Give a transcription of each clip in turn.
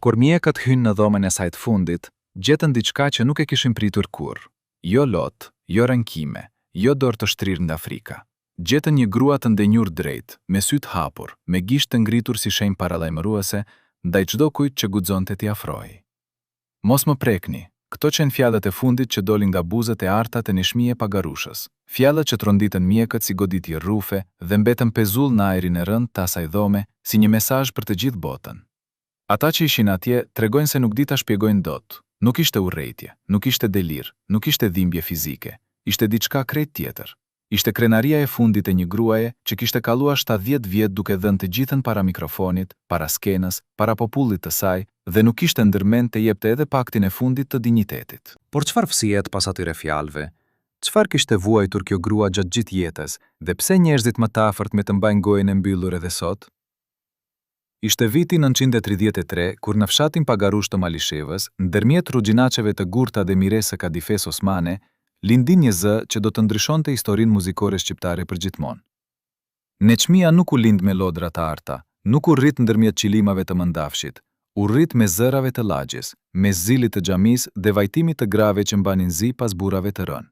Kur mjekët hynë në dhomën e saj të fundit, gjetën diçka që nuk e kishin pritur kurrë. Jo lot, jo rankime, jo dorë të shtrirë nga frika. Gjetën një grua të ndenjur drejt, me sy të hapur, me gishtë të ngritur si shenjë paralajmëruese, ndaj çdo kujt që guxonte t'i afrohej. Mos më prekni, këto qenë fjalët e fundit që dolin nga buzët e arta të Neshmije Pagarushës. Fjalët që tronditën mjekët si goditje rrufe dhe mbetën pezull në ajrin e rënd të asaj dhome si një mesazh për të gjithë botën. Ata që ishin atje tregojnë se nuk di ta shpjegojnë dot. Nuk ishte urrejtje, nuk ishte delir, nuk ishte dhimbje fizike, ishte diçka krejt tjetër. Ishte krenaria e fundit e një gruaje që kishte kaluar 70 vjet duke dhënë të gjithën para mikrofonit, para skenës, para popullit të saj dhe nuk kishte ndërmend të jepte edhe paktin e fundit të dinjitetit. Por çfarë fësihet pas atyre fjalëve? Çfarë kishte vuajtur kjo grua gjatë gjithë jetës dhe pse njerëzit më të afërt me të mbajnë gojën e mbyllur edhe sot? Ishte viti 933 kur në fshatin Pagarush të Malishevës, ndërmjet rrugjinaqeve të gurta dhe miresë Kadifes Osmane, lindi një zë që do të ndryshonte historinë muzikore shqiptare përgjithmonë. Neshmija nuk u lind me lodra të arta, nuk u rrit ndërmjet qilimave të mëndafshit, u rrit me zërave të lagjes, me zilit të xhamis dhe vajtimit të grave që mbanin zi pas burrave të rënë.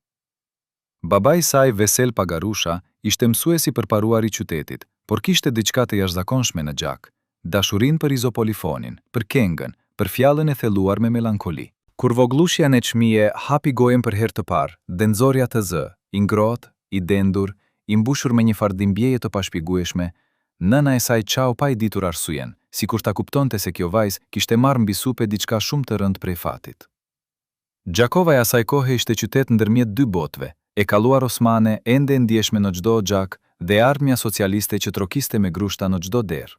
Babai i saj Vesel Pagarusha ishte mësuesi përparuar i qytetit, por kishte diçka të jashtëzakonshme në gjak. Dashurin për izopolifonin, për kengën, për fjalën e thelluar me melankoli. Kur voglushja Neshmije hapi gojen për herë të parë, dhe nxorja të zë, i ngrohtë, i dendur, i mbushur me një farë dhimbjeje të pashpjegueshme, nëna e saj qau pa i ditur arsyen, sikur ta kuptonte se kjo vajzë kishte marrë mbi supe diçka shumë të rëndë prej fatit. Gjakova e asaj kohe ishte qytet ndërmjet dy botëve, e kalluar osmane ende ndjeshme në çdo xhak dhe ardhmja socialiste që trokiste me grushta në çdo derë.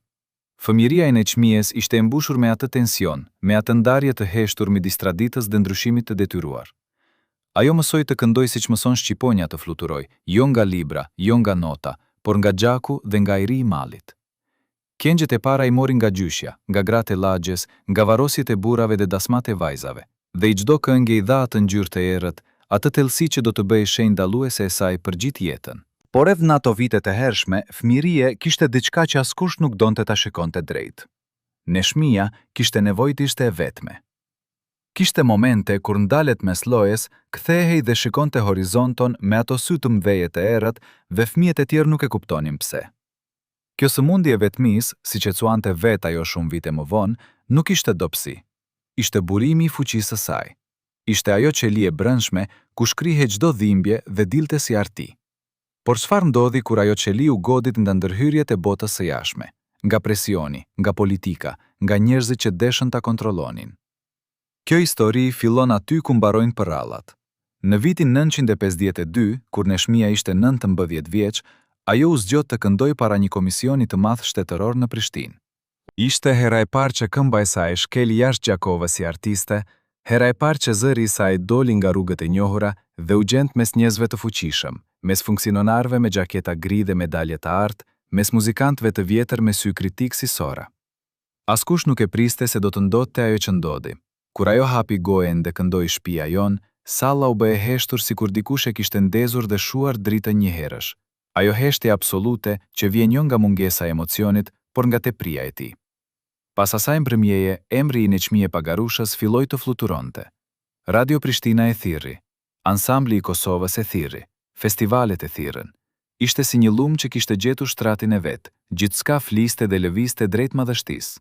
Fëmijëria e Neshmijes ishte mbushur me atë tension, me atë ndarje të heshtur midis traditës dhe ndryshimit të detyruar. Ajo mësoi të këndoj siç mëson shqiponja të fluturoj, jo nga libra, jo nga nota, por nga gjaku dhe nga ajri i mallit. Këngjet e para i morin nga gjyshja, nga gratë e lagjes, nga varrosit e burrave dhe dasmat e vajzave, dhe i çdo këngë i dha atë ngjyrë të errët, atë thellësi që do të bëhej shenjë dalluese e saj për gjithë jetën. Por edhe në ato vitet e hershme, fëmijëria kishte diçka që askush nuk donte ta shikonte drejt. Neshmija kishte nevojë të ishte e vetme. Kishte momente kur ndalet mes llojes, kthehej dhe shikonte horizonton me ato sy të mëdheje të errët dhe fëmijët e tjerë nuk e kuptonin pse. Kjo sëmundje e vetmisë, siç e cuante vet ajo shumë vite më vonë, nuk ishte dobësi. Ishte burimi i fuqisë së saj. Ishte ajo qeli e brendshme ku shkrihej çdo dhimbje dhe dilte si arti. Por çfarë ndodhi kur ajo qeli u godit nga ndërhyrjet e botës së jashtme, nga presioni, nga politika, nga njerëzit që deshën ta kontrollonin? Kjo histori fillon aty ku mbarojnë përrallat. Në vitin 952, kur Neshmija ishte 19 vjeç, ajo u zgjot të këndoj para një komisioni të madh shtetëror në Prishtinë. Ishte hera e parë që këmba e saj shkeli jashtë Gjakovës si artiste, hera e parë që zëri i saj doli nga rrugët e njohura dhe u gjend mes njerëzve të fuqishëm, mes funksionarëve me gjaketa gri dhe medalje të artë, mes muzikantëve të vjetër me sy kritik si Sora. Askush nuk e priste se do të ndodhte ajo që ndodhi. Kur ajo hapi gojen dhe këndoi Shtëpia jon, salla u bë e heshtur sikur dikush e kishte ndezur dhe shuar dritën një herësh. Ajo heshtje absolute që vjen jo nga mungesa e emocionit, por nga tepria e tij. Pas asaj mbrëmjeje, emri i Neshmije Pagarushës filloi të fluturonte. Radio Prishtina e thirri, ansambli i Kosovës e thirri, festivalet e thirrën. Ishte si një lum që kishte gjetur shtratin e vet, gjithçka fliste dhe lëvizte drejt madhështisë.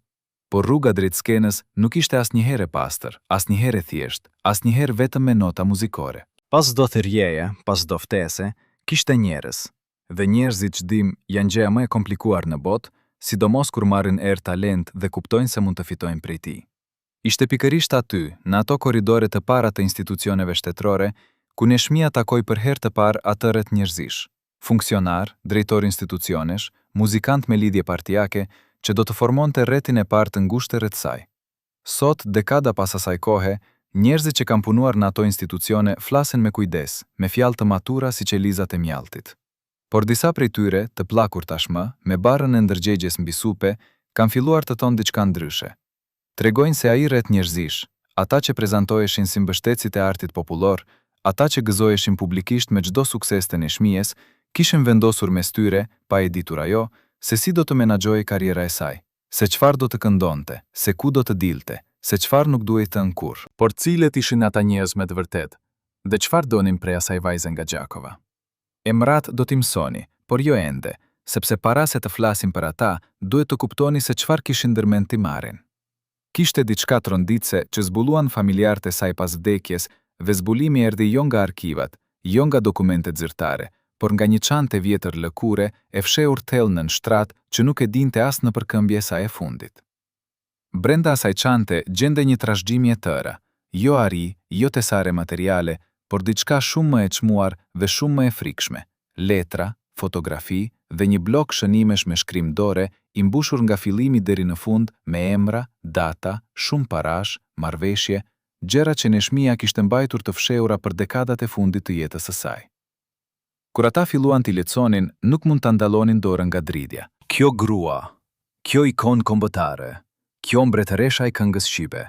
Por rruga drejt skenës nuk ishte asnjëherë e pastër, asnjëherë e thjeshtë, asnjëherë vetëm me nota muzikore. Pas çdo thirrjeje, pas çdo ftese, kishte njerëz. Dhe njerëzit çdim janë gjëja më e komplikuar në botë, sidomos kur marrin erë talent dhe kuptojnë se mund të fitojnë prej tij. Ishte pikërisht aty, në ato korridore të para të institucioneve shtetërore, ku Neshmija takoi për herë të parë atë rreth njerëzish, funksionar, drejtor institucionesh, muzikant me lidhje partijake, që do të formonte rrethin e parë të ngushtë rreth saj. Sot, dekada pas asaj kohe, njerëzit që kanë punuar në ato institucione flasin me kujdes, me fjalë të matura siç elizat e mjaltit. Por disa prej tyre, të plakur tashmë, me barrën e ndërgjegjes mbi supe, kanë filluar të thonë diçka ndryshe. Tregojnë se ai rreth njerëzish, ata që prezantoheshin si mbështetësit e artit popullor, ata që gëzoheshin publikisht me çdo sukses të Neshmijes, kishin vendosur mes tyre, pa e ditur ajo, se si do të menaxhojë karriera e saj, se çfarë do të këndonte, se ku do të dilte, se çfarë nuk duhej të kurrë. Por cilet ishin ata njerëz me të vërtet? Dhe çfarë donin prej asaj vajze nga Gjakova? Emrat do t'i mësoni, por jo ende, sepse para se të flasim për ata, duhet të kuptoni se çfarë kishin ndërmend t'i marrin. Kishte diçka tronditse që zbuluan familjarët e saj pas vdekjes, dhe zbulimi erdhi jo nga arkivat, jo nga dokumentet zyrtare, por nga një çantë e vjetër lëkure e fshehur thellë nën shtrat që nuk e dinte as në përkëmbje sa e fundit. Brenda asaj çante gjende një trashëgjimje tëra, jo ari, jo tesare materiale, por diçka shumë më e çmuar dhe shumë më e frikshme, letra, fotografi dhe një blok shënimesh me shkrim dore i mbushur nga fillimi deri në fund me emra, data, shumë parash, marrëveshje, gjëra që Neshmia kishte mbajtur të fshehura për dekadat e fundit të jetës së saj. Kur ata filluan t'i lexonin, nuk mund ta ndallonin dorën nga dridhja. Kjo grua, kjo ikon kombëtare, kjo mbretëresha e këngës shqipe,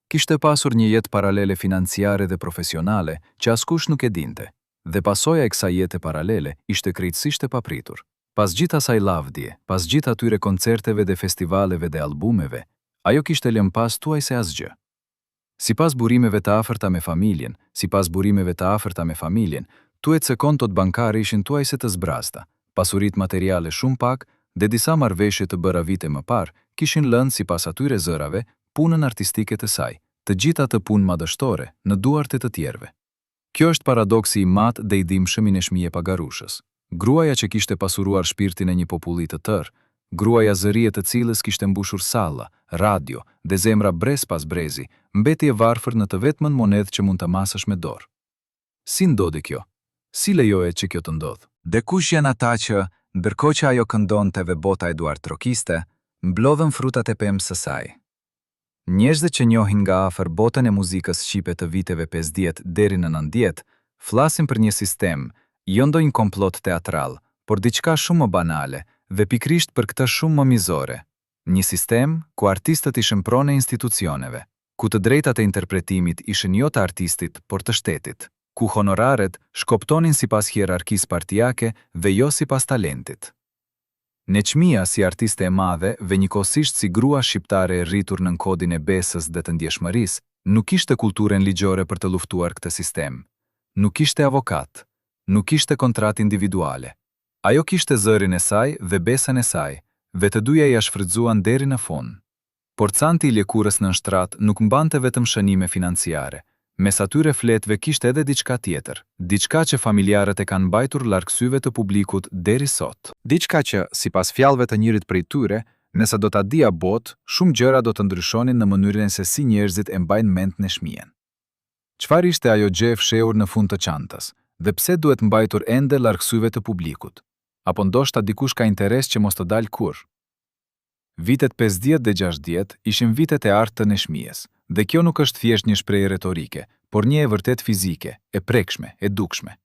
kishte pasur një jetë paralele financiare dhe profesionale që askush nuk e dinte, dhe pasoja e kësaj jete paralele ishte krejtësisht e papritur. Pas gjithë asaj lavdje, pas gjithë atyre koncerteve dhe festivaleve dhe albumeve, ajo kishte lënë pas tuajse asgjë. Sipas burimeve të afërta me familjen, tuhet se kontot bankare ishin tuajse të zbrasta, pasuritë materiale shumë pak dhe disa marrëveshje të bëra vite më parë kishin lënë sipas atyre zërave punën artistike të saj, të gjitha të punë madhështore në duart e të tjerëve. Kjo është paradoksi i madh dhe i dimshëm i Neshmije Pagarushës. Gruaja që kishte pasuruar shpirtin e një populli të tërë, gruaja zërie të cilës kishte mbushur salla, radio dhe zemra brez pas brezi, mbeti e varfër në të vetmën monedhë që mund të masësh me dorë. Si ndodhi kjo? Si lejohet që kjo të ndodhë? Dhe kush janë ata që, ndërkohë që ajo këndonte dhe bota e duart trokiste, mblodhen frutat e pemës së saj? Njerëzit që njohin nga afër botën e muzikës shqipe të viteve 50 deri në 90, flasin për një sistem, jo ndonjë komplot teatral, por diçka shumë më banale dhe pikrisht për këtë shumë më mizore. Një sistem ku artistët ishin pronë e institucioneve, ku të drejtat e interpretimit ishin jo të artistit, por të shtetit, ku honoraret shkoptonin sipas hierarkisë partijake dhe jo sipas talentit. Neshmia si artiste e madhe dhe njëkohësisht si grua shqiptare e rritur nën kodin e besës dhe të ndjeshmërisë, nuk kishte kulturën ligjore për të luftuar këtë sistem. Nuk kishte avokat, nuk kishte kontratë individuale. Ajo kishte zërin e saj dhe besën e saj, dhe të dyja ja shfrytzuan deri në fund. Por canti i lëkurës nën shtrat nuk mbante vetëm shënime financiare. Mes atyre fletëve kishte edhe diçka tjetër, diçka që familjarët e kanë mbajtur larg syve të publikut deri sot. Diçka që, sipas fjalëve të njërit prej tyre, nëse do ta dija botë, shumë gjëra do të ndryshonin në mënyrën se si njerëzit e mbajnë mend Neshmien. Çfarë ishte ajo gjë e fshehur në fund të çantës, dhe pse duhet mbajtur ende larg syve të publikut? Apo ndoshta dikush ka interes që mos të dalë kurrë? Vitet 50 dhe 60 ishin vitet e artë të Neshmijes, dhe kjo nuk është thjesht një shprehje retorike, por një e vërtet fizike, e prekshme, e dukshme.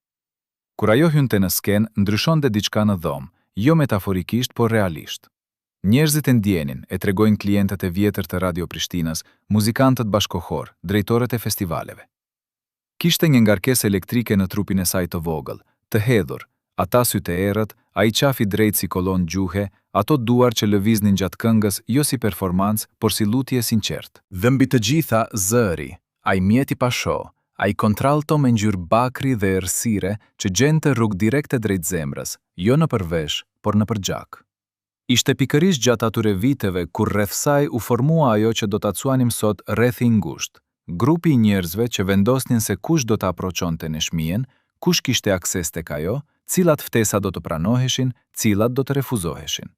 Kur ajo hynte në skenë, ndryshonte diçka në dhomë, jo metaforikisht, por realisht. Njerëzit e ndjenin, e tregojnë klientët e vjetër të Radio Prishtinës, muzikantët bashkohor, drejtorët e festivaleve. Kishte një ngarkesë elektrike në trupin e saj të vogël, të hedhur, ata sytë e errët, ai qafi drejt si kolon gjuhe, ato duar që lëviznin gjatë këngës jo si performancë, por si lutje sinqert. Dhe mbi të gjitha zëri, ai mjeti pa shoh, ai kontralto me ngjyrë bakri dhe errësire që gjente rrugë direkte drejt zemrës, jo në përvesh, por në përgjak. Ishte pikërisht gjatë atyre viteve kur rreth saj u formua ajo që do ta quanim sot rrethi i ngushtë, grupi i njerëzve që vendosnin se kush do ta aproçonte Neshmien, kush kishte akses tek ajo, cilat ftesa do të pranoheshin, cilat do të refuzoheshin.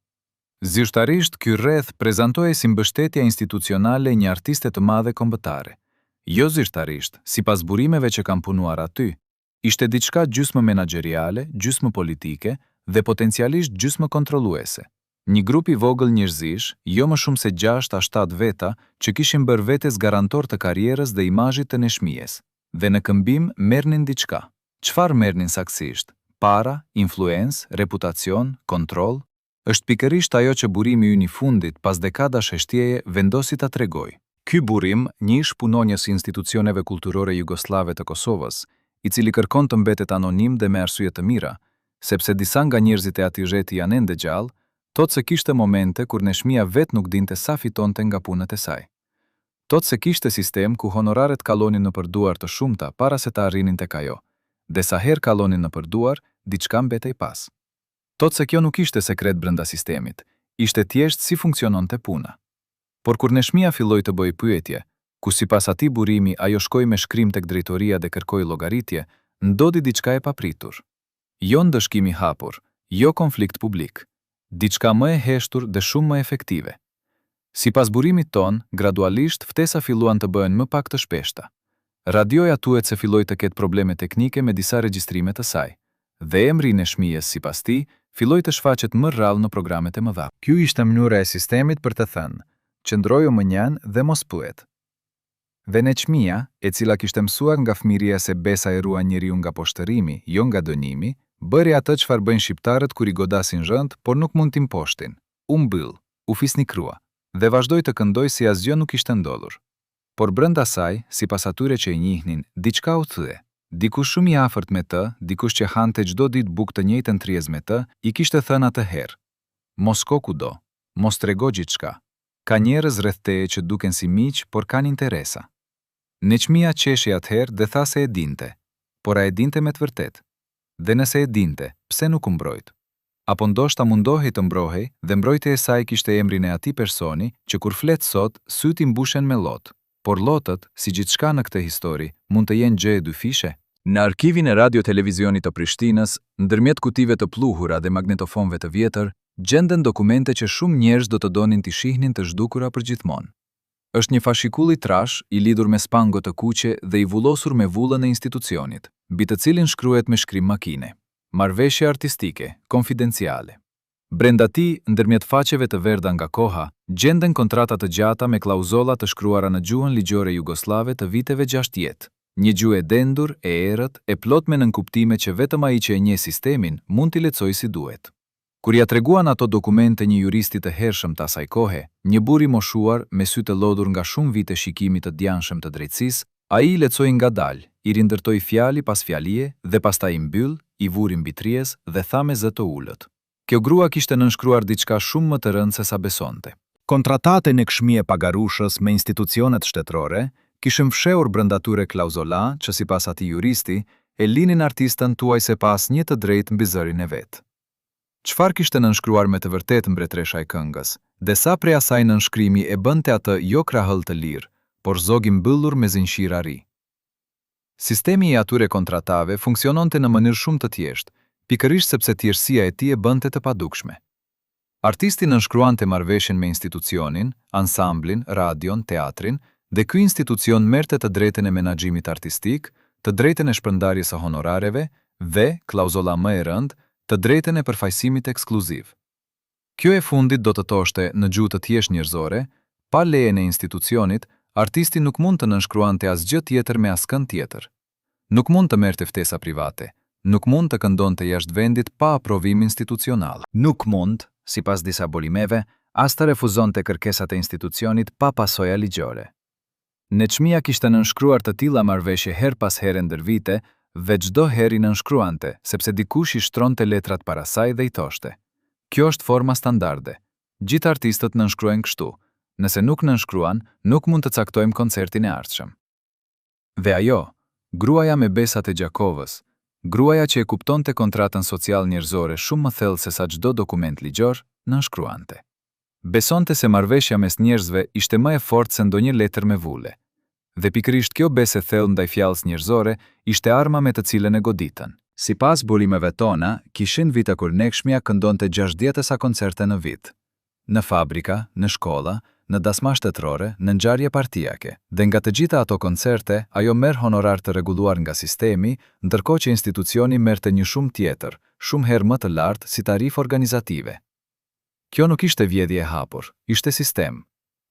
Zyrtarisht, ky rreth prezantohej si mbështetja institucionale e një artiste të madhe kombëtare. Jo zyrtarisht, sipas burimeve që kanë punuar aty, ishte diçka gjysmë menaxheriale, gjysmë politike dhe potencialisht gjysmë kontrolluese. Një grup i vogël njerëzish, jo më shumë se 6-7 veta, që kishin bërë vetes garantor të karrierës dhe imazhit të Neshmijes, dhe në këmbim merrnin diçka. Çfarë merrnin saktësisht? Para, influencë, reputacion, kontroll, është pikërisht ajo që burimi ynë i fundit pas dekadash shtjeje vendosi ta tregoj. Ky burim, një ish punonjës i institucioneve kulturore jugoslave të Kosovës, i cili kërkon të mbetet anonim dhe me arsye të mira, sepse disa nga njerëzit e atij zheti janë ende gjallë, Tot se kishte momente kur Neshmia vet nuk dinte sa fitonte nga punët e saj. Tot se kishte sistem ku honoraret kalonin në përduar të shumta para se të arrinin tek ajo, dhe sa herë kalonin në përduar, diçka mbetej pas. Tot se kjo nuk ishte sekret brenda sistemit, ishte thjesht si funksiononte puna. Por kur Neshmia filloi të bëjë pyetje, ku sipas atij burimi ajo shkoi me shkrim tek drejtoria dhe kërkoi llogaritje, ndodhi diçka e papritur. Jo ndëshkim i hapur, jo konflikt publik, diçka më e heshtur dhe shumë më efektive. Sipas burimit ton, gradualisht ftesa filluan të bëhen më pak të shpeshta. Radioja tuhet se filloi të ketë probleme teknike me disa regjistrime të saj, dhe emri i Neshmijes sipas tij filloi të shfaqet më rrallë në programet e mëdha. Ky ishte mënyra e sistemit për të thënë: qëndroju më njan dhe mos pyet. Dhe Neshmia, e cila kishte mësuar nga fëmiria se besa e ruan njeriu nga poshtërimi, jo nga dënimi, bëri atë çfarë bëjnë shqiptarët kur i godasin rënd, por nuk mund t'im poshtin. U mbyll, u fisnikrua, dhe vazhdoi të këndoj si asgjë nuk ishte ndodhur. Por brenda saj, sipas atyre që e njihnin, diçka u thye. Dikush shumë i afërt me të, dikush që hante çdo ditë bukë të njëjtën tryez me të, i kishte thënë atë herë: mos shko kudo, mos trego gjithçka. Ka njerëz rreth teje që duken si miq, por kanë interesa. Neshmia qeshi atëherë dhe tha se e dinte, por a e dinte me të vërtet? Dhe nëse e dinte, pse nuk u mbrojt? Apo ndoshta mundohej të mbrohej dhe mbrojtja e saj kishte emrin e atij personi që kur flet sot, syt i mbushen me lot, por lotët, si gjithçka në këtë histori, mund të jenë gjë e dyfishe. Në arkivin e radio-televizionit të Prishtinës, ndërmjet kutive të pluhura dhe magnetofonëve të vjetër, gjenden dokumente që shumë njerëz do të donin t'i shihnin të zhdukura përgjithmonë. Është një fashikull i trash, i lidhur me spango të kuqe dhe i vullosur me vullën e institucionit, mbi të cilin shkruhet me shkrim makine. Marrëveshje artistike, konfidenciale. Brenda tij, ndërmjet faqeve të verdha nga koha, gjenden kontrata të gjata me klauzola të shkruara në gjuhën ligjore jugoslave të viteve 60. Një gjuhë e dendur, e errët, e plot me nënkuptime që vetëm ai që e njeh sistemin mund t'i lexojë si duhet. Kur ja treguan ato dokumente një juristi të hershëm të asaj kohe, një burr i moshuar me sy të lodhur nga shumë vite shikimi të djanshëm të drejtësisë, ai i lexoi ngadalë, i rindërtoi fjali pas fjalie dhe pastaj i mbyll, i vuri mbi tryez dhe tha me zë të ulët. Kjo grua kishte nënshkruar diçka shumë më të rëndë se sa besonte. Kontratate në Neshmie Pagarushës me institucionet shtetërore kishin fshehur brenda tyre klauzola që sipas atij juristi e linin artistën tuaj se pa asnjë të drejtë mbi zërin e vet. Çfarë kishte nënshkruar me të vërtetë mbretëresha e këngës, dhe sa prej asaj nënshkrimi e bënte atë jo krahëll të lirë, por zog i mbyllur me zinxhira ri. Sistemi i atyre kontratave funksiononte në mënyrë shumë të thjeshtë, pikërisht sepse thjeshtësia e tij e bënte të padukshme. Artisti nënshkruante marrëveshjen me institucionin, ansamblin, radion, teatrin, dhe ky institucion merrte të drejtën e menaxhimit artistik, të drejtën e shpërndarjes së honorareve dhe, klauzolla më e rëndë, të drejtën e përfaqësimit ekskluziv. Kjo e fundit do të thoshte në gjuhë të thjeshtë njerëzore, pa lejen e institucionit, artisti nuk mund të nënshkruante asgjë tjetër me askënd tjetër. Nuk mund të merrte ftesa private, nuk mund të këndonte jashtë vendit pa aprovim institucional. Nuk mund, sipas disa burimeve, as të refuzonte kërkesat e institucionit pa pasoja ligjore. Neshmia kishte nënshkruar të tilla marrëveshje her pas here ndër vite, dhe çdo herë i nënshkruante, sepse dikush i shtronte letrat para saj dhe i thoshte: kjo është forma standarde. Gjithë artistët nënshkruajnë kështu. Nëse nuk nënshkruan, nuk mund të caktojmë koncertin e ardhshëm. Dhe ajo, gruaja me besat e Gjakovës, gruaja që e kuptonte kontratën social njerëzore shumë më thellë se sa çdo dokument ligjor, nënshkruante. Besonte se marrëveshja mes njerëzve ishte më e fortë se ndonjë letër me vule. Dhe pikërisht kjo besë e thellë ndaj fjalës njerëzore ishte arma me të cilën e goditën. Sipas burimeve tona, kishin vite kur Neshmia këndonte 60 koncerte në vit. Në fabrika, në shkolla, në dasma shtetërore, në ngjarje partijake. Dhe nga të gjitha ato koncerte, ajo merr honorar të rregulluar nga sistemi, ndërkohë që institucioni merrte një shumë tjetër, shumë herë më të lartë si tarifë organizative. Kjo nuk ishte vjedhje e hapur, ishte sistem.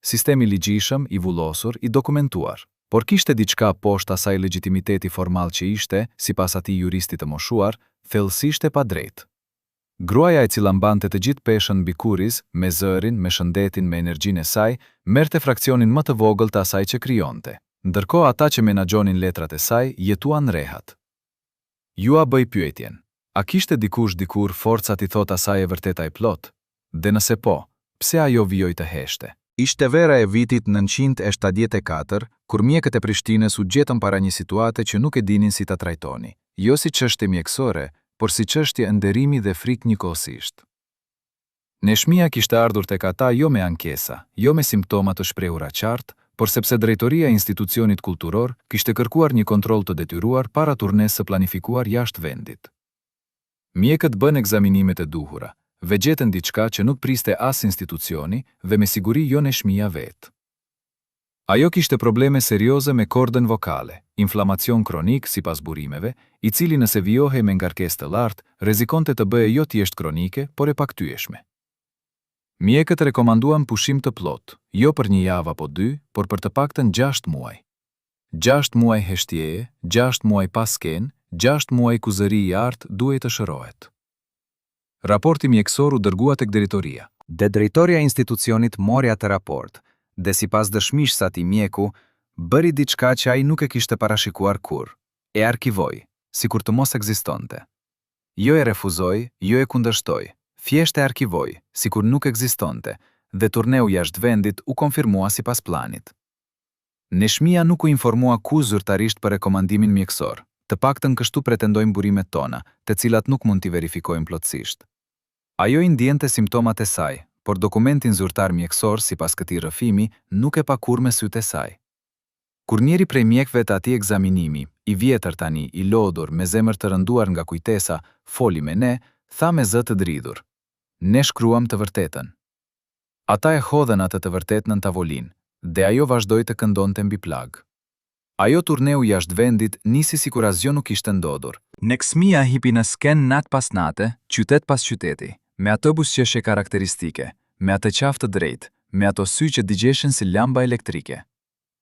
Sistemi ligjishëm, i vullosur, i dokumentuar. Por kishte diçka poshtë asaj legitimiteti formal që ishte, sipas atij juristi të moshuar, thellësisht e padrejtë. Gruaja e cila mbante të gjithë peshën mbi kuriz, me zërin, me shëndetin, me energjinë e saj, merrte fraksionin më të vogël të asaj që krijonte. Ndërkohë ata që menaxhonin letrat e saj jetuan rehat. Ju a bëj pyetjen: a kishte dikush dikur forca t'i thot asaj e vërteta e plot? Dhe nëse po, pse ajo vijoi të heshte? Ishte vera e vitit 974, kur mjekët e Prishtinës u gjetën para një situate që nuk e dinin si ta trajtoni, jo si çështje mjekësore, por si çështje nderimi dhe frikë njëkohësisht. Neshmia kishte ardhur tek ata jo me ankesa, jo me simptoma të shprehura qartë, por sepse drejtoria e institucionit kulturor kishte kërkuar një kontroll të detyruar para turnesë së planifikuar jashtë vendit. Mjekët bën ekzaminimet e duhura, ve gjetën diçka që nuk priste as institucioni dhe me siguri jo Neshmia vetë. Ajo kishte probleme serioze me kordën vokale, inflamacion kronik sipas burimeve, i cili nëse vijohej me ngarkesë të lartë, rrezikonte të bëhej jo thjesht kronike, por e paktyeshme. Mjekët rekomanduan pushim të plot, jo për një javë apo 2, por për të paktën 6 muaj. 6 muaj heshtjeje, 6 muaj pas skenë, 6 muaj ku zëri i artë duhet të shërohet. Raporti mjekësor u dërgua tek drejtoria. Dhe drejtoria e institucionit mori atë raport, dhe sipas dëshmishës atij mjeku, bëri diçka që ai nuk e kishte parashikuar kurrë. E arkivoi, sikur të mos ekzistonte. Jo e refuzoi, jo e kundërshtoi. Thjesht e arkivoi, sikur nuk ekzistonte, dhe turneu jashtë vendit u konfirmua sipas planit. Neshmia nuk u informua kurrë zyrtarisht për rekomandimin mjekësor, të paktën kështu pretendojnë burimet tona, të cilat nuk mund t'i verifikojnë plotësisht. Ajo i ndjente simptomat e saj, por dokumentin zyrtar mjekësor sipas këtij rrëfimi nuk e pa kurrë me sytë e saj. Kur njeri prej mjekëve të atij ekzaminimi, i vjetër tani, i lodhur, me zemër të rënduar nga kujtesa, foli me ne, tha me zë të dridhur: "Ne shkruam të vërtetën." Ata e hodhen atë të vërtetën në tavolinë, dhe ajo vazhdoi të këndonte mbi plag. Ajo turneu jashtë vendit nisi sikur asgjë nuk ishte ndodhur. Neshmia hipi në skenë nat pas nate, qytet pas qyteti, me ato buzëqeshje karakteristike, me atë qafë të drejtë, me ato sy që digjeshin si lamba elektrike.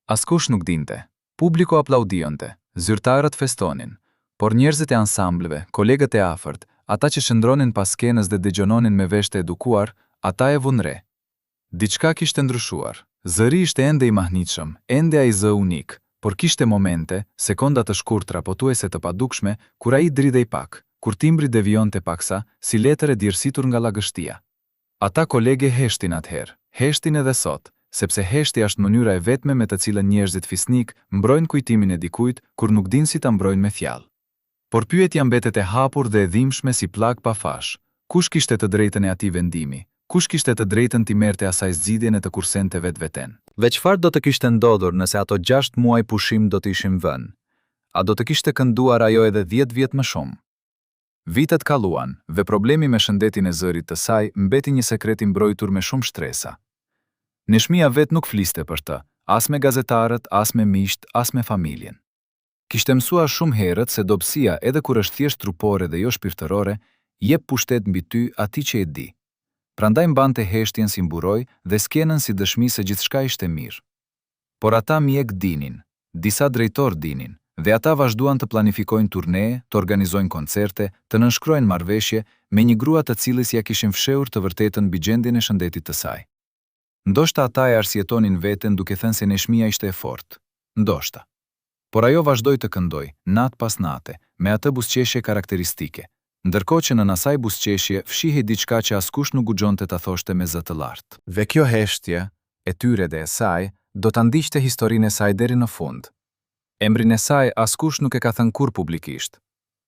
Askush nuk dinte. Publiku aplaudionte, zyrtarët festonin, por njerëzit e ansambleve, kolegët e afërt, ata që shëndronin pas skenës dhe dëgjononin me vesh të edukuar, ata e vunre. Diçka kishte ndryshuar. Zëri ishte ende i mahnitshëm, ende ai zë unik, por kishte momente, sekonda të shkurtra pothuajse të padukshme, kur ai dridhej pak, kur timbri devionte paksa, si letër e djersitur nga lagështia. Ata kolege heshtin atëherë, heshtin edhe sot, sepse heshti është mënyra e vetme me të cilën njerëzit fisnik mbrojnë kujtimin e dikujt kur nuk dinë si ta mbrojnë me fjalë. Por pyetja mbetet e hapur dhe e dhimbshme si plag pa fash. Kush kishte të drejtën e atij vendimi? Kush kishte të drejtën t'i merrte asaj zgjidhjen e të kursente vetveten? Dhe çfarë do të kishte ndodhur nëse ato 6 muaj pushim do të ishin vënë? A do të kishte kënduar ajo edhe 10 vjet më shumë? Vitet kaluan, dhe problemi me shëndetin e zërit të saj mbeti një sekret i mbrojtur me shumë shtresa. Neshmia vet nuk fliste për të, as me gazetarët, as me miqt, as me familjen. Kishte mësuar shumë herët se dobësia, edhe kur është thjesht trupore dhe jo shpirtërore, jep pushtet mbi ty atij që e di. Prandaj mbante heshtjen si mburoj dhe skenën si dëshmi se gjithçka ishte mirë. Por ata mjek dinin, disa drejtor dinin, dhe ata vazhduan të planifikojnë turneje, të organizojnë koncerte, të nënshkrojnë marrëveshje me një grua të cilës ja kishin fshehur të vërtetën mbi gjendjen e shëndetit të saj. Ndoshta ata e arsyetonin veten duke thënë se Neshmia ishte e fortë. Ndoshta. Por ajo vazhdoi të këndoj, nat pas nate, me atë buzëqeshje karakteristike, ndërkohë që në asaj buzëqeshje fshihej diçka që askush nuk guxonte ta thoshte me zë të lartë. Dhe kjo heshtje, e tyre dhe e saj, do ta ndiqte historinë e saj deri në fund. Emrin e saj askush nuk e ka thënë kurrë publikisht.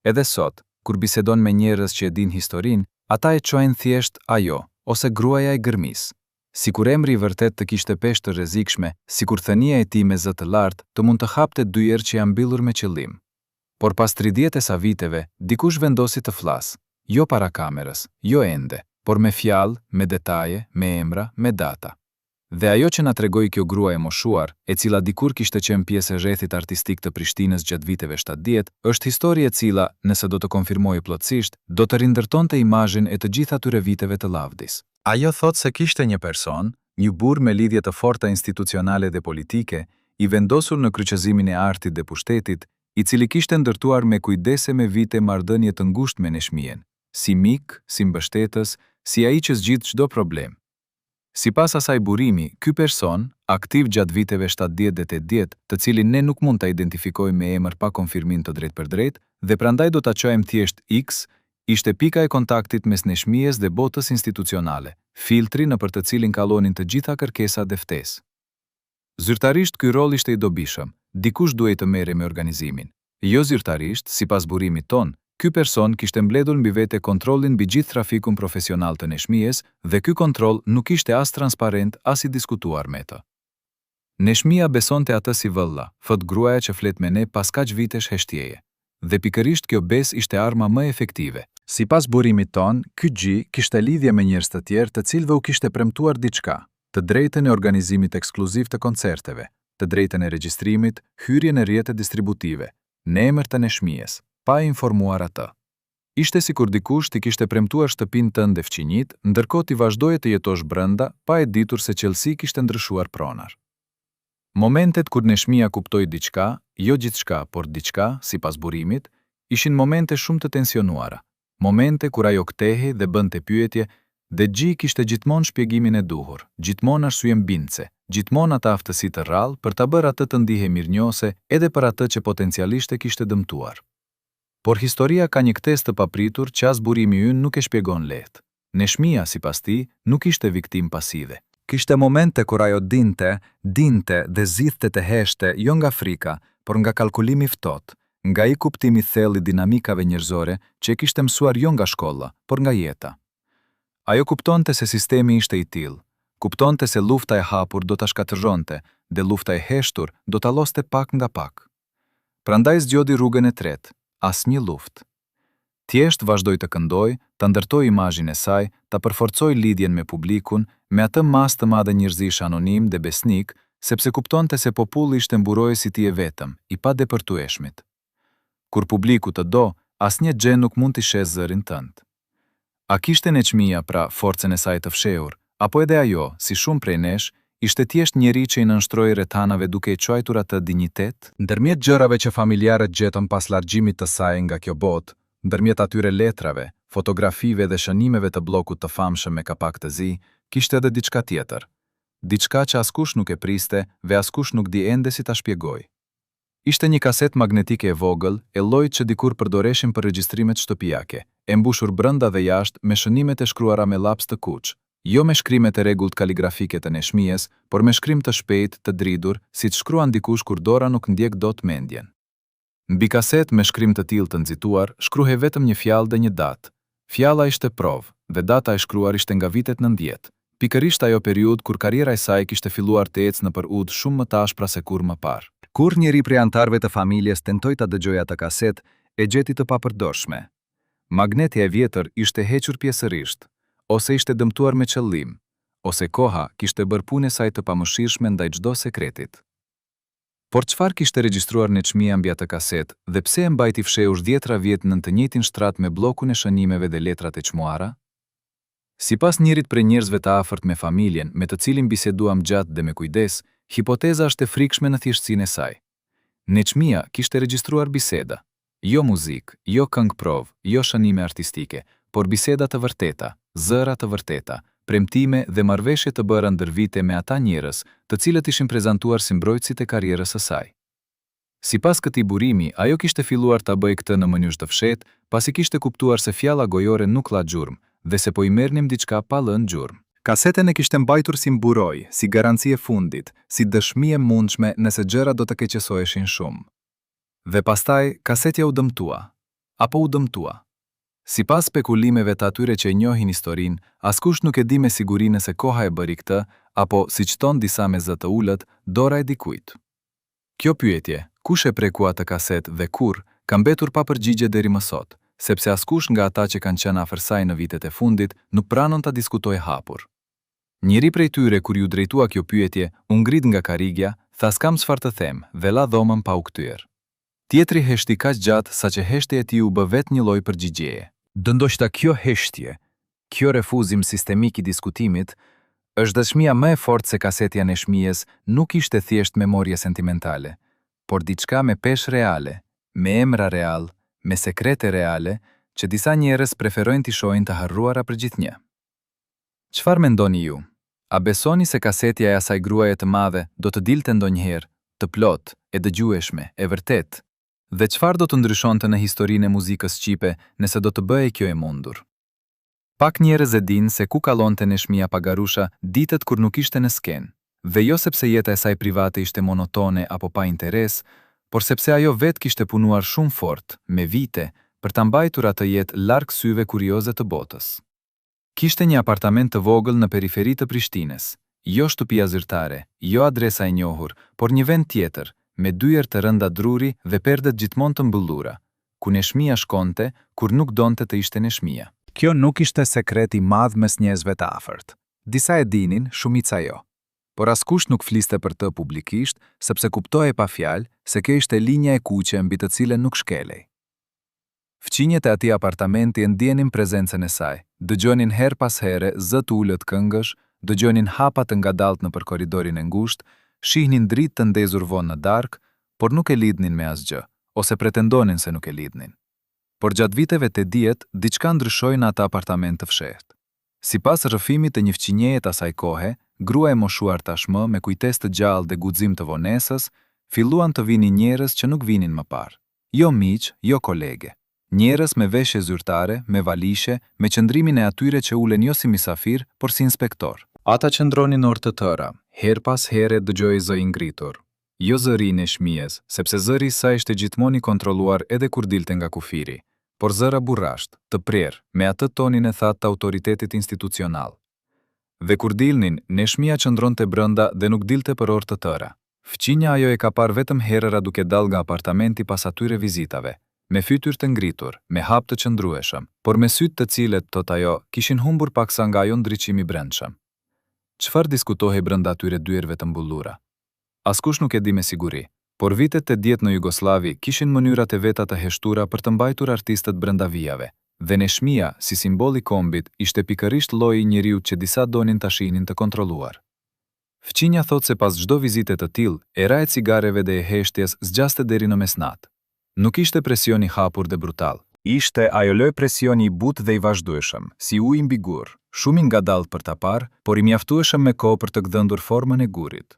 Edhe sot, kur bisedon me njerëz që e din historinë, ata e quajnë thjesht ajo ose gruaja e gërmis. Sikur emri i vërtet të kishte peshë të rrezikshme, sikur thënia e tij me zë të lartë të mund të hapte dyer që janë mbyllur me qëllim. Por pas 30 e sa viteve, dikush vendosi të flas, jo para kamerës, jo ende, por me fjalë, me detaje, me emra, me data. Dhe ajo që na tregoi kjo grua e moshuar, e cila dikur kishte qenë pjesë e rrethit artistik të Prishtinës gjatë viteve 70, është histori e cila, nëse do të konfirmojë plotësisht, do të rindërtonte imazhin e të gjitha atyre viteve të lavdis. Ajo thot se kishte një person, një burr me lidhje të forta institucionale dhe politike, i vendosur në kryqëzimin e artit dhe pushtetit, i cili kishte ndërtuar me kujdese me vite marrëdhënie të ngushtë me Neshmien, si mik, si mbështetës, si ai që zgjidh çdo problem. Sipas asaj burimi, ky person, aktiv gjatë viteve 70 dhe 80, të cilin ne nuk mund ta identifikojmë me emër pa konfirmim të drejtë për drejtë, dhe prandaj do ta quajmë thjesht X, ishte pika e kontaktit mes Neshmies dhe botës institucionale, filtri në për të cilin kalonin të gjitha kërkesat dhe ftesë. Zyrtarisht ky rol ishte i dobishëm, dikush duhej të merrej me organizimin. Jo zyrtarisht, sipas burimit ton, ky person kishte mbledhur mbi vete kontrollin mbi gjithë trafikun profesional të Neshmijes dhe ky kontroll nuk ishte as transparent as i diskutuar me të. Neshmija besonte atë si vëlla, thot gruaja që flet me ne pas kaq vitesh heshtjeje. Dhe pikërisht kjo besë ishte arma më efektive. Sipas burimit ton, ky G kishte lidhje me njerëz të tjerë të cilëve u kishte premtuar diçka, të drejtën e organizimit ekskluziv të koncerteve, të drejtën e regjistrimit, hyrjen e rrjetet distributive, në emër të Neshmijes, pa informuar atë. Ishte sikur dikush t'i kishte premtuar shtëpinë tënde fqinjit, ndërkohë ti vazhdoje të jetosh brenda, pa e ditur se qelësi kishte ndryshuar pronar. Momentet kur Neshmija kuptoi diçka, jo gjithçka, por diçka, sipas burimit, ishin momente shumë të tensionuara. Momente kur ajo kthehej dhe bënte pyetje, dhe G kishte gjithmonë shpjegimin e duhur, gjithmonë arsye mbindse, gjithmonë atë aftësi të rrallë për ta bërë atë të ndihej mirënjohëse edhe për atë që potencialisht e kishte dëmtuar. Por historia ka një ktesë të papritur që as burimi ynë nuk e shpjegon lehtë. Neshmija, sipas tij, nuk ishte viktim pasive. Kishte momente kur ajo dinte dhe zithte të heshte jo nga frika, por nga kalkulimi ftohtë, nga i kuptimi thellë i dinamikave njerëzore që e kishte mësuar jo nga shkolla, por nga jeta. Ajo kuptonte se sistemi ishte i tillë, kuptonte se lufta e hapur do ta shkatërronte dhe lufta e heshtur do ta lloste pak nga pak. Prandaj zgjodhi rrugën e tretë, asnjë luftë. Thjesht vazhdoi të këndoj, ta ndërtoi imazhin e saj, ta përforcoi lidhjen me publikun, me atë masë të madhe njerëzish anonim dhe besnik, sepse kuptonte se populli ishte mburojës i tij e vetëm, i padepërtueshmit. Kur publiku të do, asnjë gjë nuk mund t'i shes zërin tënd. A kishte Neshmija pra forcën e saj të fshehur, apo edhe ajo, si shumë prej nesh, ishte thjesht njeri që i nënshtroi rrethanave duke i quajtur atë dinjitet? Ndërmjet gjërave që familjarët gjetën pas largjimit të saj nga kjo botë, ndërmjet atyre letrave, fotografive dhe shënimeve të bllokut të famshëm me kapak të zi, kishte edhe diçka tjetër. Diçka që askush nuk e priste dhe askush nuk di ende si ta shpjegoj. Ishte një kaset magnetike e vogël, e llojit që dikur përdoreshin për regjistrimet shtëpiake, e mbushur brenda dhe jashtë me shënimet e shkruara me laps të kuq, jo me shkrimet e rregullt kaligrafike të Neshmijes, por me shkrim të shpejt, të dridur, siç shkruan dikush kur dora nuk ndjek dot mendjen. Mbi kaset me shkrim të tillë të nxituar, shkruhej vetëm një fjalë dhe një datë. Fjalla ishte provë, dhe data e shkruar ishte nga vitet 90, pikërisht ajo periudhë kur karriera e saj kishte filluar të ecë nëpër udhë shumë më të ashpra se kur më parë. Kur njëri prej antarëve të familjes tentoi ta dëgjojë atë kaset, e gjeti të papërdorshme. Magneti e vjetër ishte hequr pjesërisht, ose ishte dëmtuar me qëllim, ose koha kishte bërë punën e saj të pamëshirshme ndaj çdo sekretit. Por çfarë kishte regjistruar Neshmija mbi atë kaset dhe pse e mbajti fshehur 10 vjet në të njëjtin shtrat me bllokun e shënimeve dhe letrat e çmuara? Sipas njërit prej njerëzve të afërt me familjen, me të cilin biseduam gjatë dhe me kujdes, hipoteza është e frikshme në thjeshtësinë e saj. Neshmija kishte regjistruar biseda, jo muzikë, jo këngë-provë, jo shënime artistike, por biseda të vërteta, zëra të vërteta, premtime dhe marrëveshje të bëra ndër vite me ata njerëz, të cilët ishin prezantuar si mbrojtësit e karrierës së saj. Sipas këtij burimi, ajo kishte filluar ta bëjë këtë në mënyrë të fshehtë, pasi kishte kuptuar se fjalla gojore nuk la gjurmë dhe se po i merrnim diçka pa lënë gjurmë. Kasetën e kishte mbajtur si mburoj, si garanci e fundit, si dëshmi e mundshme nëse gjërat do të keqësoheshin shumë. Dhe pastaj kasetja u dëmtua, apo u dëmtua. Sipas spekulimeve të atyre që e njohin historinë, askush nuk e di me siguri nëse koha e bëri këtë, apo siç thon disa me zë të ulët, dora e dikujt. Kjo pyetje, kush e preku atë kaset dhe kur, ka mbetur pa përgjigje deri më sot, sepse askush nga ata që kanë qenë afër saj në vitet e fundit nuk pranon ta diskutojë hapur. Njëri prej tyre kur ju drejtua kjo pyetje, u ngrit nga karrigja, tha s'kam çfarë të them dhe la dhomën pa u kthyer. Tjetri heshti kaq gjatë saqë heshtja e tij u bë vetë një lloj përgjigjeje. Ndoshta kjo heshtje, kjo refuzim sistemik i diskutimit, është dëshmia më e fortë se kasetja e Neshmijes nuk ishte thjesht memorie sentimentale, por diçka me peshë reale, me emra real, me sekrete reale, që disa njerëz preferojnë t'i shohin të harruara për gjithnjë. Çfarë mendoni ju? A besoni se kasetja e asaj gruaje të madhe do të dilte ndonjëherë, të plotë, e dëgjueshme, e vërtetë? Dhe çfarë do të ndryshonte në historinë e muzikës shqipe nëse do të bëhej kjo e mundur? Pak njerëz e dinë se ku kalonte Neshmia Pagarusha ditët kur nuk ishte në skenë, dhe jo sepse jeta e saj private ishte monotone apo pa interes, por sepse ajo vetë kishte punuar shumë fort, me vite, për ta mbajtur atë jetë larg syve kurioze të botës. Kishte një apartament të vogël në periferi të Prishtinës, jo shtëpia zyrtare, jo adresa e njohur, por një vend tjetër, me dyert të rënda druri dhe perdet gjithmonë të mbyllura, ku Neshmia shkonte kur nuk donte të ishte Neshmia. Kjo nuk ishte sekret i madh mes njerëzve të afërt. Disa e dinin, shumica jo. Por askush nuk fliste për të publikisht, sepse kuptohej pa fjalë se kjo ishte linja e kuqe mbi të cilën nuk shkelej. Fqinjet e atij apartamenti e ndjenin prezencën e saj, dëgjonin her pas here zë të ulët këngësh, dëgjonin hapa të ngadaltë nëpër korridorin e ngushtë, shihnin dritë të ndezur vonë në darkë, por nuk e lidhnin me asgjë, ose pretendonin se nuk e lidhnin. Por gjatë viteve të diet, diçka ndryshoi në atë apartament të fshehtë. Sipas rrëfimit të një fqinjeje të asaj kohe, grua e moshuar tashmë me kujtesë të gjallë dhe guxim të vonesës, filluan të vinin njerëz që nuk vinin më parë. Jo miq, jo kolege. Njerëz me veshje zyrtare, me valishe, me qëndrimin e atyre që ulen jo si misafir, por si inspektor. Ata qëndronin orë të tëra, her pas here dëgjoi zë i ngritur. Jo zëri i Neshmies, sepse zëri i saj ishte gjithmonë i kontrolluar edhe kur dilte nga kufiri, por zëra burrasht, të prerë, me atë tonin e thatë të autoritetit institucional. Dhe kur dilnin, Neshmia qëndronte brenda dhe nuk dilte për orë të tëra. Fqinja ajo e ka parë vetëm herëra duke dalë nga apartamenti pas atyre vizitave, me fytyrë të ngritur, me hap të qëndrueshëm, por me sytë të cilet, thot ajo, kishin humbur paksa nga ajo ndriçimi brendshëm. Çfarë diskutohej brenda atyre dyerve të mbullura? Askush nuk e di me siguri, por vitet e 10 në Jugosllavi kishin mënyrat e veta të heshtura për të mbajtur artistët brenda vijave, dhe Neshmia, si simbol i kombit, ishte pikërisht lloji i njeriut që disa donin ta shihnin të kontrolluar. Fqinja thot se pas çdo vizite të tillë, era e cigareve dhe e heshtjes zgjaste deri në mesnatë. Nuk ishte presion i hapur dhe brutal. Ishte ajo lloj presioni i butë dhe i vazhdueshëm, si ujë mbi gur, shumë i ngadallt për ta parë, por i mjaftueshëm me kohë për të gdhëndur formën e gurit.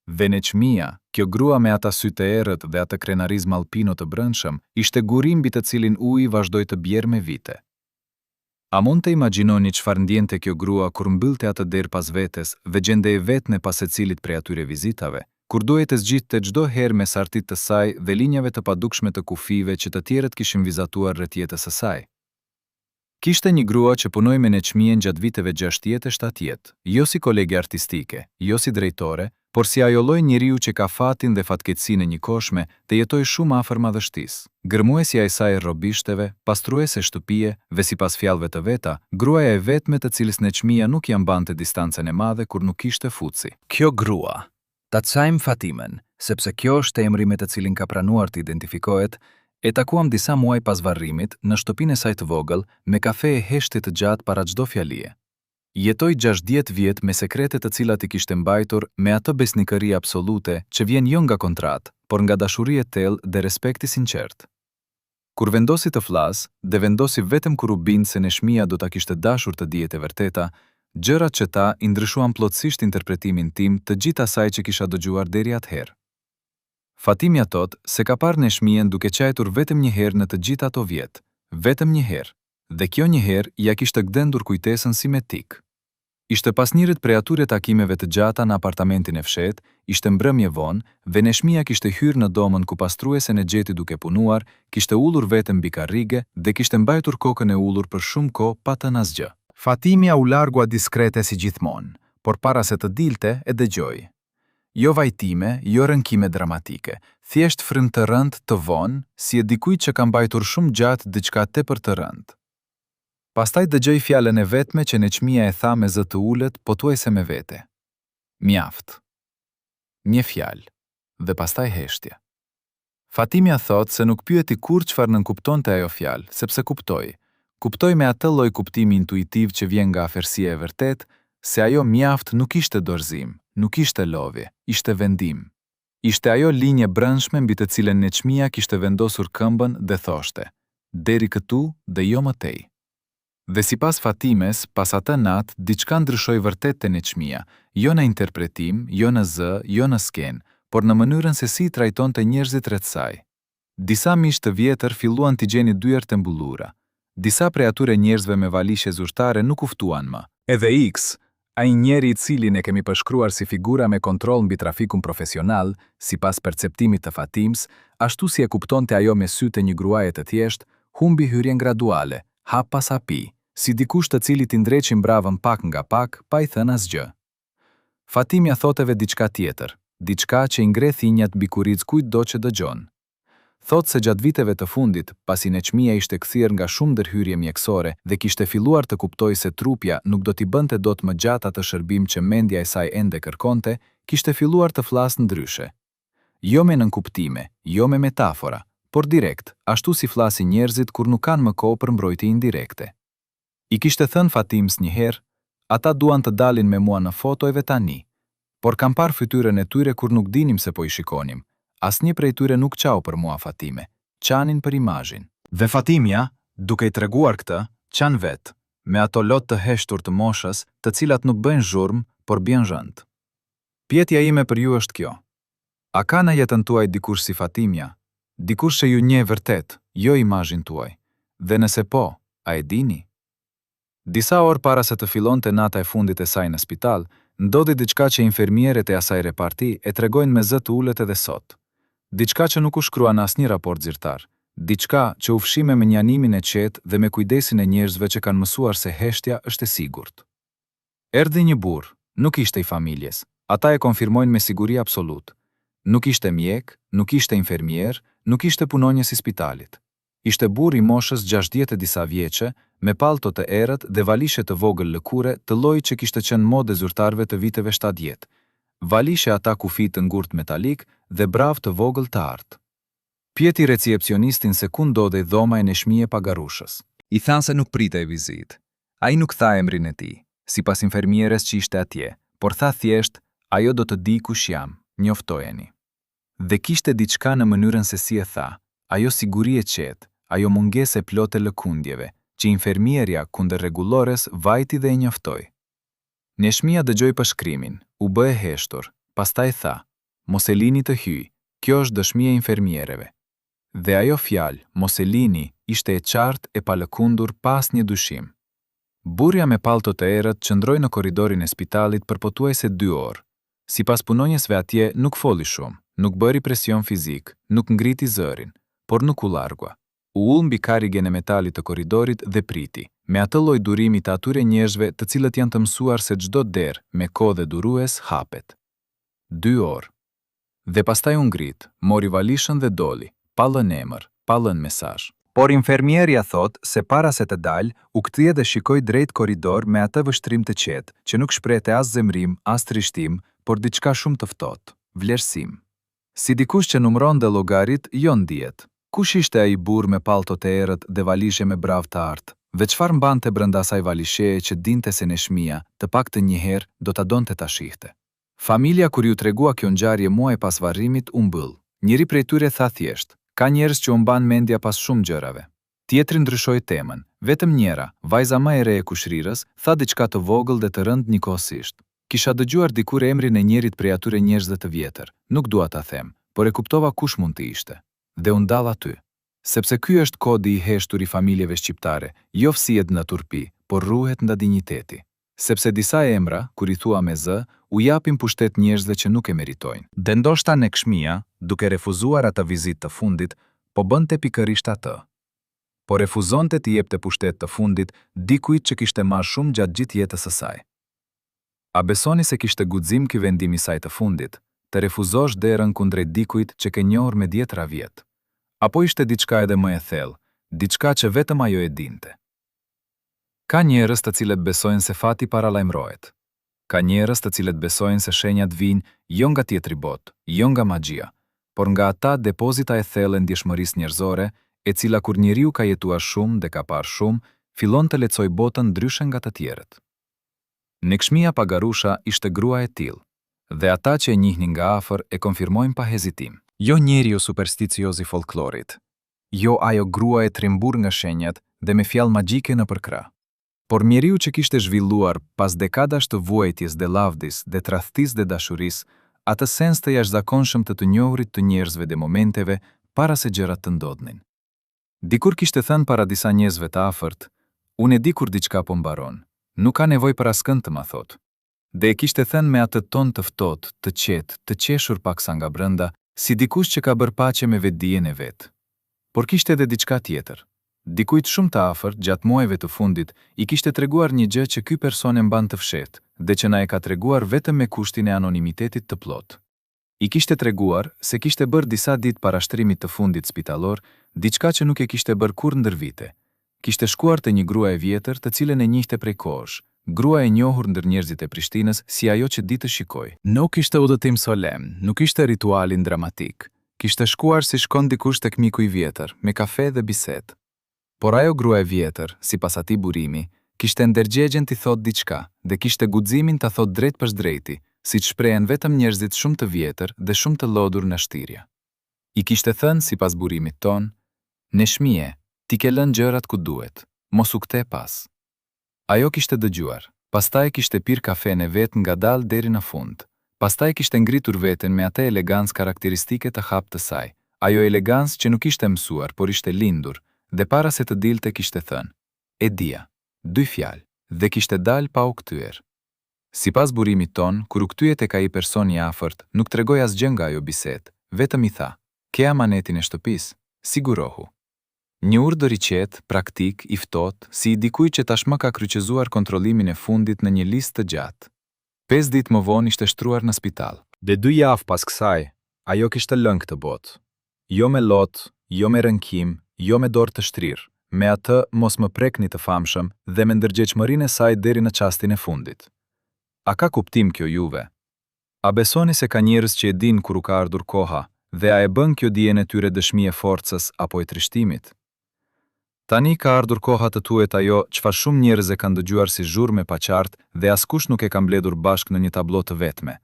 Dhe Neshmia, kjo grua me ata sy të errët dhe atë krenarizëm alpino të brendshëm, ishte guri mbi të cilin uji vazhdoi të bjerë me vite. A mund të imagjinoni çfarë ndjente kjo grua kur mbyllte atë derë pas vetes dhe gjendej vetën pas secilit prej atyre vizitave, kur duhej të zgjidhte çdo herë mes artit të saj dhe linjave të padukshme të kufive që të tjerët kishin vizatuar rreth jetës së saj. Kishte një grua që punoi me Neshmien gjatë viteve 60-70, jo si kolege artistike, jo si drejtore, por si ajo lloj njeriu që ka fatin dhe fatkeqësinë e një koshme dhe jetoi shumë afër madhështisë. Gërmuesja e saj robishteve, pastruese shtëpie dhe sipas fjalëve të veta, gruaja e vetme të cilës Neshmia nuk ia mbante distancën e madhe kur nuk kishte futsi. Kjo grua, ta çajm Fatimen, sepse kjo është emri me të cilin ka pranuar të identifikohet, e takuam disa muaj pas varrimit në shtëpinë e saj të vogël me kafe e heshtit të gjatë para çdo fjalie. Jetoi 60 vjet me sekrete të cilat i kishte mbajtur me atë besnikëri absolute që vjen jo nga kontratë, por nga dashuria e thellë dhe respekti sinqert. Kur vendosi të flas, dhe vendosi vetëm kur u bindë se Neshmia do ta kishte dashur të dijet e vërteta, gjërat që ta i ndryshuan plotësisht interpretimin tim të gjithë asaj që kisha dëgjuar deri atëherë. Fatimja thot se ka parë Neshmien duke qajtur vetëm një herë në të gjithë ato vjet, vetëm një herë, dhe kjo një herë ja kishte gdendur kujtesën si me tik. Ishte pas njërit prej atyre takimeve të gjata në apartamentin e fshet, ishte mbrëmje vonë dhe Neshmia kishte hyrë në domën ku pastruesen e gjeti duke punuar, kishte ullur vetëm mbi karrige dhe kishte mbajtur kokën e ullur për shumë kohë pa të asgjë. Fatimja u largua diskrete si gjithmonë, por para se të dilte e dëgjoi. Jo vajtime, jo rënkime dramatike, thjesht frym të rënd të vonë, si e dikujt që ka mbajtur shumë gjatë diçka tepër të rënd. Pastaj dëgjoj fjalën e vetme që Neshmia e tha me zë të ulët, pothuajse me vete. Mjaft. Një fjalë, dhe pastaj heshtje. Fatimja thot se nuk pyeti kur çfarë nënkuptonte ajo fjalë, sepse kuptoi. Kuptoi me atë lloj kuptimi intuitiv që vjen nga afërsia e vërtet, se ajo mjaft nuk ishte dorëzim, nuk ishte lodhje, ishte vendim. Ishte ajo linje brendshme mbi të cilën Neshmia kishte vendosur këmbën dhe thoshte: deri këtu dhe jo më tej. Dhe sipas Fatimes, pas atë natë, diçka ndryshoi vërtet te Neshmia, jo në interpretim, jo në zë, jo në skenë, por në mënyrën se si trajtonte njerëzit rreth saj. Disa miq të vjetër filluan t'i gjeni dyert e mbullura. Disa prej atyre njerëzve me valishe zyrtare nuk u ftuan më. Edhe X, ai njeri i cilin e kemi përshkruar si figura me kontroll mbi trafikun profesional, sipas perceptimit të Fatims, ashtu si e kuptonte ajo me sytë e një gruaje të thjeshtë, humbi hyrjen graduale, hap pas hapi, si dikush të cilit i ndreqin bravën pak nga pak, pa i thënë asgjë. Fatimja thoteve diçka tjetër, diçka që i ngre thinjat mbi kuric kujtdo që dëgjon. Thot se gjatë viteve të fundit, pasi Neçmia ishte kthyer nga shumë ndërhyrje mjekësore dhe kishte filluar të kuptojë se trupja nuk do t'i bënte dot më gjatë atë shërbim që mendja e saj ende kërkonte, kishte filluar të flasë ndryshe. Jo me nënkuptime, jo me metafora, por direkt, ashtu si flasin njerëzit kur nuk kanë më kohë për mbrojtje indirekte. I kishte thënë Fatims një herë, ata duan të dalin me mua në fotojve tani, por kam parë fytyrën e tyre kur nuk dinim se po i shikonim. Asnjë prej tyre nuk qau për mua Fatime, qanin për imazhin. Dhe Fatimja, duke i treguar këtë, qan vetë, me ato lot të heshtur të moshës, të cilat nuk bëjnë zhurmë, por bjen zhënd. Pyetja ime për ju është kjo. A ka në jetën tuaj dikush si Fatimja? Dikush që ju njeh vërtet, jo imazhin tuaj. Dhe nëse po, a e dini? Disa orë para se të fillonte nata e fundit e saj në spital, ndodhi diçka që infermierët e asaj reparti e tregojnë me zë të ulët edhe sot. Diçka që nuk u shkrua në asnjë raport zyrtar, diçka që u fshime me njanimin e qetë dhe me kujdesin e njerëzve që kanë mësuar se heshtja është e sigurt. Erdhi një burr, nuk ishte i familjes, ata e konfirmojnë me siguri absolut. Nuk ishte mjek, nuk ishte infermier, nuk ishte punonjës i spitalit. Ishte burr i moshës 60 e disa vjeçe, me pallto të errët dhe valishe të vogël lëkure të llojit që kishte qenë modë zyrtarëve të viteve 70. Valishe ata kufi të ngurt metalik dhe brav të vogël të artë. Pyeti recepcionistin se ku ndodhej dhoma e Neçmie Pagarushës. I than se nuk pritej vizitë. Ai nuk tha emrin e tij, sipas infermieres që ishte atje, por tha thjesht, ajo do të di kush jam, njoftojeni. Dhe kishte diçka në mënyrën se si e tha, ajo siguri e qetë, ajo mungesë e plotë e lëkundjeve, që infermierja kundër rregullores vajti dhe e njoftoi. Neçmia dëgjoi përshkrimin, u bë e heshtur, pastaj tha, mos e lini të hyj, kjo është dëshmia e infermiereve. Dhe ajo fjalë, mos e lini, ishte e qartë e palëkundur pas një dyshim. Burja me pallto të errët qëndroi në korridorin e spitalit për pothuajse 2 orë. Sipas punonjësve atje nuk foli shumë, nuk bëri presion fizik, nuk ngriti zërin, por nuk u largua. U ul mbi karrigen e metalit të korridorit dhe priti, me atë lloj durimi të atyre njerëzve të cilët janë të mësuar se çdo derë me kohë dhe durues hapet. 2 orë. Dhe pastaj u ngrit, mori valishën dhe doli, pa lënë emër, pa lënë mesazh. Por infermierja thot se para se të dalë, u kthye dhe shikoi drejt korridor me atë vështrim të qetë, që nuk shprehte as zemrim, as trishtim, por diçka shumë të ftohtë, vlerësim. Si dikush që numëron dhe llogarit, jo ndihet. Kush ishte ai burr me pallto të errët dhe valishe me brav të artë? Dhe çfarë mbante brenda asaj valisheje që dinte se Neçmia, të paktën një herë, do ta donte ta shihte? Familja kur ju tregua kjo ngjarje muaj pas varrimit u mbyll. Njëri prej tyre tha thjesht, ka njerëz që u mban mendja pas shumë gjërave. Tjetri ndryshoi temën. Vetëm njëra, vajza më e re e kushrirës, tha diçka të vogël dhe të rënd njëkohësisht. Kisha dëgjuar dikur emrin e njërit prej atyre njerëzve të vjetër. Nuk dua ta them, por e kuptova kush mund të ishte. Dhe u ndall aty. Sepse ky është kodi i heshtur i familjeve shqiptare, jo fsihet nga turpi, por ruhet nga dinjiteti. Sepse disa emra, kur i thua me zë, u japin pushtet njerëzve që nuk e meritojnë. Dhe ndoshta Neçmia, duke refuzuar atë vizitë të fundit, po bënte pikërisht atë. Po refuzonte t'i jepte pushtet të fundit dikujt që kishte marrë shumë gjatë gjithë jetës së saj. A besoni se kishte guxim ky vendim i saj të fundit, të refuzosh derën kundrejt dikujt që ke njohur me 10 vjet? Apo ishte diçka edhe më e thellë, diçka që vetëm ajo e dinte? Ka njerëz të cilët besojnë se fati paralajmërohet. Ka njerëz të cilët besojnë se shenjat vijnë jo nga tjetri botë, jo nga magjia, por nga ata depozita e thellë e ndjeshmërisë njerëzore, e cila kur njeriu ka jetuar shumë dhe ka parë shumë, fillon të lexojë botën ndryshe nga të tjerët. Neçmia Pagarusha ishte grua e tillë, dhe ata që e njihnin nga afër e konfirmojnë pa hezitim. Jo njeriu supersticioz i folklorit, jo ajo grua e trimbur nga shenjat dhe me fjalë magjike në përkrah, por njeriu që kishte zhvilluar pas dekadash të vuajtjes dhe lavdis dhe tradhtisë dhe dashurisë, atë sens të jashtëzakonshëm të njohurit të njerëzve dhe momenteve para se gjërat të ndodhnin. Dikur kishte thënë para disa njerëzve të afërt, unë e di kur diçka po mbaron, nuk ka nevojë për askënd të ma thot. Dhe e kishte thënë me atë ton të ftohtë, të qetë, të qeshur paksa nga brenda, si dikush që ka bërë paqe me vetdijen e vet. Por kishte edhe diçka tjetër. Dikujt shumë të afërt gjatë muajve të fundit i kishte treguar një gjë që ky person e mban të fshehtë, dhe që na e ka treguar vetëm me kushtin e anonimitetit të plotë. I kishte treguar se kishte bërë disa ditë para shtrimit të fundit spitalor, diçka që nuk e kishte bërë kurrë ndër vite. Kishte shkuar te një grua e vjetër, të cilën e njihte prej kohësh, grua e njohur ndër njerëzit e Prishtinës si ajo që di të shikoj. Nuk ishte udhëtim solemn, nuk ishte ritualin dramatik. Kishte shkuar si shkon dikush tek miku i vjetër, me kafe dhe bisedë. Por ajo grua e vjetër, sipas atij burimi, kishte ndërgjegjen t'i thot diçka dhe kishte guximin ta thot drejt për drejti, siç shprehen vetëm njerëzit shumë të vjetër dhe shumë të lodhur në shtirja. I kishte thënë sipas burimit ton, "Neshmije, ti ke lënë gjërat ku duhet, mos u kthe pas." Ajo kishte dëgjuar, pastaj kishte pirë kafen e vet ngadalë deri në fund. Pastaj kishte ngritur veten me atë elegancë karakteristike të hap të saj, ajo elegancë që nuk ishte mësuar, por ishte lindur, dhe para se të dilte kishte thënë, "E dia", 2 fjalë, dhe kishte dalë pa u kthyer. Sipas burimit ton, kur u kthye tek ai person i afërt, nuk tregoi asgjë nga ajo bisedë, vetëm i tha, "Ke amanetin e shtëpisë? Sigurohu." Një urdhër i qetë, praktik, i ftohtë, si i dikujt që tashmë ka kryqëzuar kontrollimin e fundit në një listë të gjatë. 5 ditë më vonë ishte shtruar në spital. Dhe 2 javë pas kësaj, ajo kishte lënë këtë botë. Jo me lot, jo me rënkim, jo me dorë të shtrirë, me atë mos më prekni të famshëm dhe me ndërgjegjëmërinë e saj deri në çastin e fundit. A ka kuptim kjo juve? A besoni se ka njerëz që e din kur u ka ardhur koha dhe a e bën kjo dijen e tyre dëshmi e forcës apo e trishtimit? Tani ka ardhur koha të thuhet ajo çfarë shumë njerëz e kanë dëgjuar si zhurmë pa qartë dhe askush nuk e ka mbledhur bashkë në një tablo të vetme.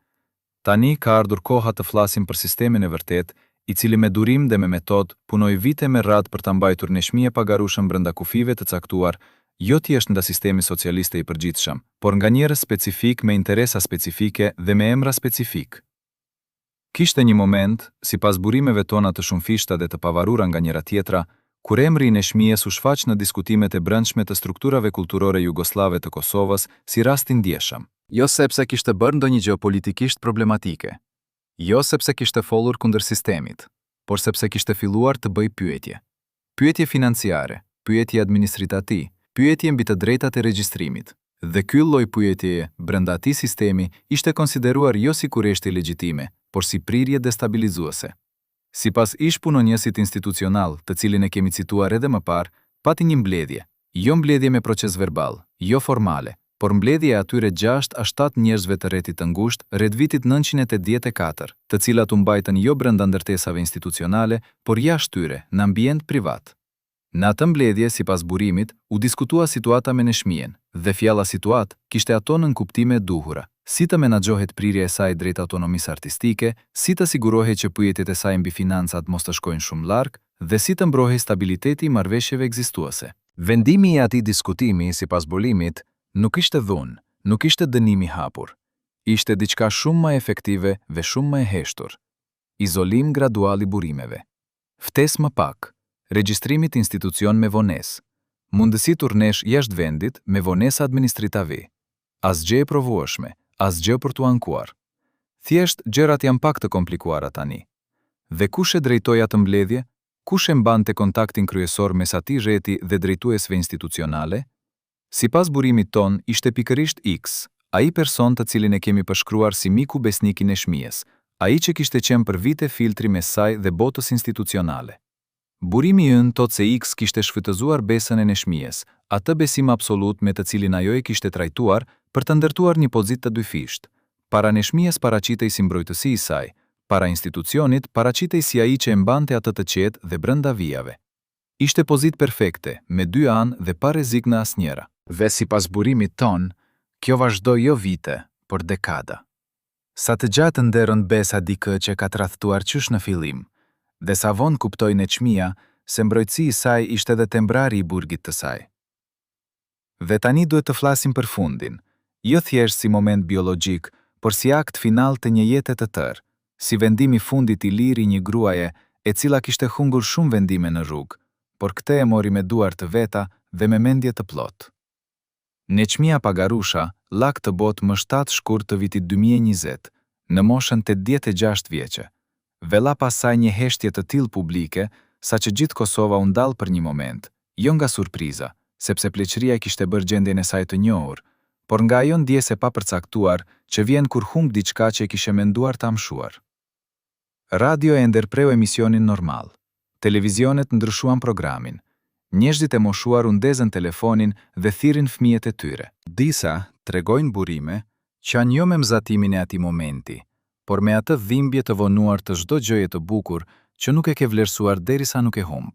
Tani ka ardhur koha të flasim për sistemin e vërtet, i cili me durim dhe me metodë punoi vite me radhë për ta mbajtur neshmije e pagarueshëm brenda kufive të caktuar, jo thjesht nga sistemi socialiste i përgjithshëm, por nga njerëz specifik me interesa specifike dhe me emra specifik. Kishte një moment, sipas burimeve tona të shumëfishta dhe të pavarura nga njëra tjetra, kur emri i neshmijes u shfaq në diskutimet e brendshme të strukturave kulturore jugoslave të Kosovës si rast i ndjeshëm. Jo sepse kishte bërë ndonjë gjë politikisht problematike, jo sepse kishte folur kundër sistemit, por sepse kishte filluar të bëj pyetje. Pyetje financiare, pyetje administrative, pyetje mbi të drejtat e regjistrimit. Dhe ky lloj pyetjeje brenda atij sistemi ishte konsideruar jo si kurreshti legjitime, por si prirje destabilizuese. Sipas ish punonjësit institucional, të cilin e kemi cituar edhe më parë, pati një mbledhje, jo mbledhje me proces verbal, jo formale, por mbledhje e atyre 6 a 7 njerëzve të rretit të ngushtë rreth vitit 1984, të cilat u mbajtën jo brenda ndërtesave institucionale, por jashtë tyre, në ambient privat. Në atë mbledhje, sipas burimit, u diskutua situata me neshmijen, dhe fjalla situat kishte ato në kuptime e duhura, si të menaxhohet prirja e saj drejt autonomisë artistike, si të sigurohej që pyetjet e saj mbi financat mos të shkojnë shumë larg, dhe si të mbrohej stabiliteti i marrëveshjeve ekzistuese. Vendimi i atij diskutimi, sipas burimit, nuk ishte dhunë, nuk ishte dënim i hapur. Ishte diçka shumë më efektive dhe shumë më e heshtur. Izolim gradual i burimeve. Ftesë më pak. Regjistrimit institucion me vonesë. Mundësi turnesh jashtë vendit me vonesë administrative. Asgjë e provueshme, asgjë për t'u ankuar. Thjesht gjërat janë pak të komplikuara tani. Dhe kush e drejtoi atë mbledhje? Kush e mbante kontaktin kryesor mes atij rreti dhe drejtuesve institucionale? Sipas burimit ton, ishte pikërisht X, ai person të cilin e kemi përshkruar si miku besnik i neshmijes, ai që kishte qenë për vite filtri mes saj dhe botës institucionale. Burimi ynë thot se X kishte shfrytëzuar besën e neshmijes, atë besim absolut me të cilin ajo e kishte trajtuar për të ndërtuar një pozitë të dyfisht. Para neshmijes paraqitej si mbrojtësi i saj, para institucionit paraqitej si ai që e mbante atë të qetë dhe brenda vijave. Ishte pozitë perfekte, me 2 anë dhe pa rrezik në asnjëra. Dhe sipas burimit ton, kjo vazhdoi jo vite, por dekada. Sa të gjatë nderën besa dikë që ka tradhtuar qysh në fillim, dhe sa vonë kuptoi neshmija se mbrojtësi i saj ishte edhe tembrari i burgit të saj. Dhe tani duhet të flasim për fundin, jo thjesht si moment biologjik, por si akt final të një jete të tërë, si vendimi fundit i lirë i një gruaje e cila kishte hungur shumë vendime në rrugë, por këtë e mori me duar të veta dhe me mendje të plot. Neçmia Pagarusha lak të botë më 7 shkurt të vitit 2020, në moshën 86 vjeçe. Vella pasaj një heshtje të tillë publike, sa që gjithë Kosova u ndall për një moment, jo nga surpriza, sepse pleqëria kishte bërë gjendjen e saj të njohur, por nga ajo ndjesë e papërcaktuar që vjen kur humb diçka që e kishe menduar ta mshuar. Radio e ndërpreu emisionin normal. Televizionet ndryshuan programin. Njerëzit e moshuar u ndezën telefonin dhe thirrin fëmijët e tyre. Disa tregojnë burime që janë jo me mzatimin e atij momenti, por me atë dhimbje të vonuar të çdo gjëje të bukur që nuk e ke vlerësuar derisa nuk e humb.